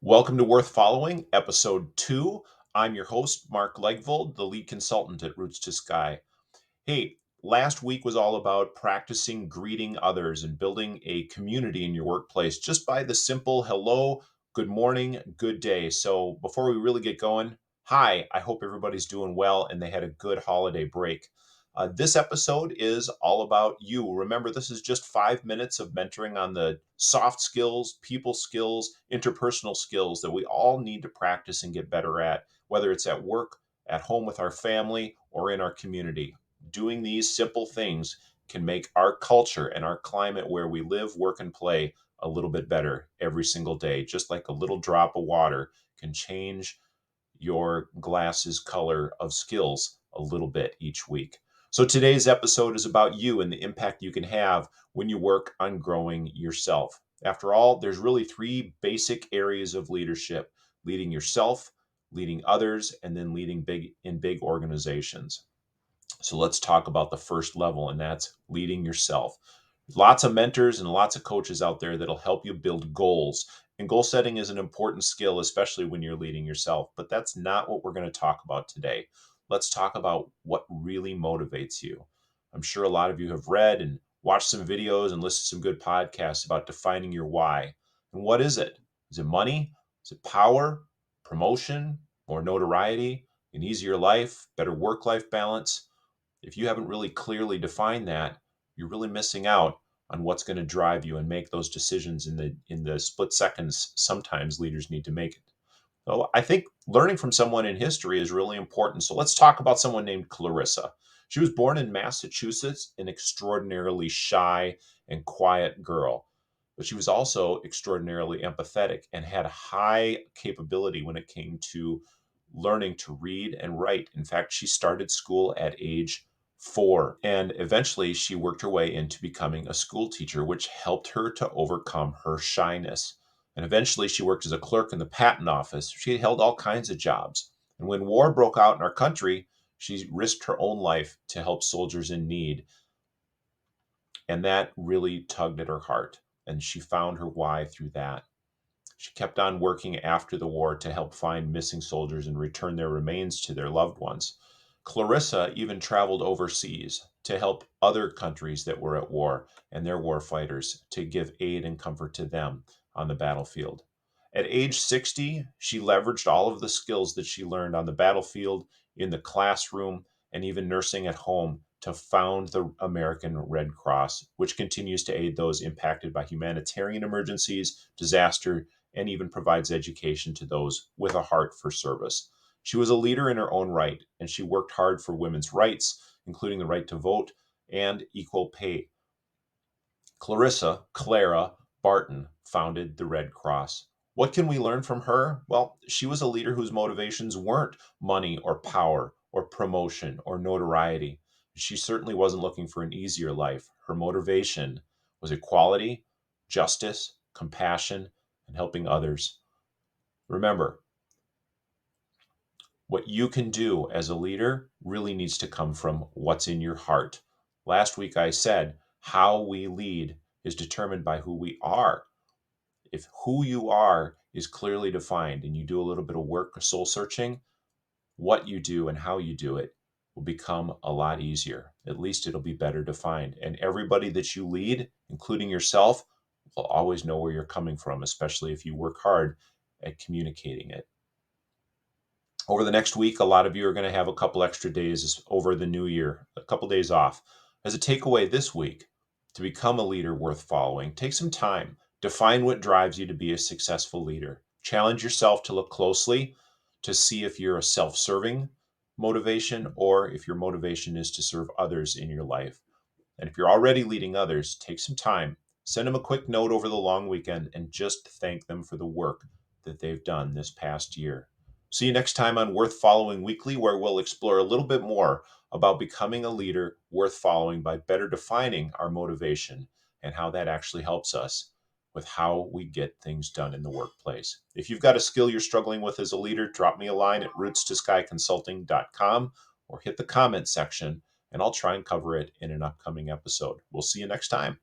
Welcome to Worth Following, Episode 2. I'm your host, Mark Legvold, the lead consultant at Roots to Sky. Hey, last week was all about practicing greeting others and building a community in your workplace just by the simple hello, good morning, good day. So before we really get going, hi, I hope everybody's doing well and they had a good holiday break. This episode is all about you. Remember, this is just 5 minutes of mentoring on the soft skills, people skills, interpersonal skills that we all need to practice and get better at, whether it's at work, at home with our family, or in our community. Doing these simple things can make our culture and our climate where we live, work, and play a little bit better every single day. Just like a little drop of water can change your glass's color of skills a little bit each week. So today's episode is about you and the impact you can have when you work on growing yourself. After all, there's really three basic areas of leadership: leading yourself, leading others, and then leading big organizations. So let's talk about the first level, and that's leading yourself. Lots of mentors and lots of coaches out there that'll help you build goals. And goal setting is an important skill, especially when you're leading yourself. But that's not what we're going to talk about today. Let's talk about what really motivates you. I'm sure a lot of you have read and watched some videos and listened to some good podcasts about defining your why. And what is it? Is it money? Is it power, promotion, more notoriety, an easier life, better work life balance? If you haven't really clearly defined that, you're really missing out on what's going to drive you and make those decisions in the split seconds sometimes leaders need to make it. So I think learning from someone in history is really important. So let's talk about someone named Clarissa. She was born in Massachusetts, an extraordinarily shy and quiet girl, but she was also extraordinarily empathetic and had a high capability when it came to learning to read and write. In fact, she started school at age 4, and eventually she worked her way into becoming a school teacher, which helped her to overcome her shyness. And eventually she worked as a clerk in the patent office. She held all kinds of jobs. And when war broke out in our country, she risked her own life to help soldiers in need. And that really tugged at her heart. And she found her why through that. She kept on working after the war to help find missing soldiers and return their remains to their loved ones. Clarissa even traveled overseas to help other countries that were at war and their war fighters to give aid and comfort to them on the battlefield. At age 60, she leveraged all of the skills that she learned on the battlefield, in the classroom, and even nursing at home to found the American Red Cross, which continues to aid those impacted by humanitarian emergencies, disaster, and even provides education to those with a heart for service. She was a leader in her own right, and she worked hard for women's rights, including the right to vote and equal pay. Clara Barton, founded the Red Cross. What can we learn from her? Well, she was a leader whose motivations weren't money or power or promotion or notoriety. She certainly wasn't looking for an easier life. Her motivation was equality, justice, compassion, and helping others. Remember, what you can do as a leader really needs to come from what's in your heart. Last week I said how we lead is determined by who we are. If who you are is clearly defined and you do a little bit of work or soul searching, what you do and how you do it will become a lot easier. At least it'll be better defined. And everybody that you lead, including yourself, will always know where you're coming from, especially if you work hard at communicating it. Over the next week, a lot of you are going to have a couple extra days over the new year, a couple days off. As a takeaway this week, to become a leader worth following, take some time. Define what drives you to be a successful leader. Challenge yourself to look closely to see if you're a self serving motivation or if your motivation is to serve others in your life. And if you're already leading others, take some time. Send them a quick note over the long weekend and just thank them for the work that they've done this past year. See you next time on Worth Following Weekly, where we'll explore a little bit more about becoming a leader worth following by better defining our motivation and how that actually helps us with how we get things done in the workplace. If you've got a skill you're struggling with as a leader, drop me a line at rootstoskyconsulting.com or hit the comment section and I'll try and cover it in an upcoming episode. We'll see you next time.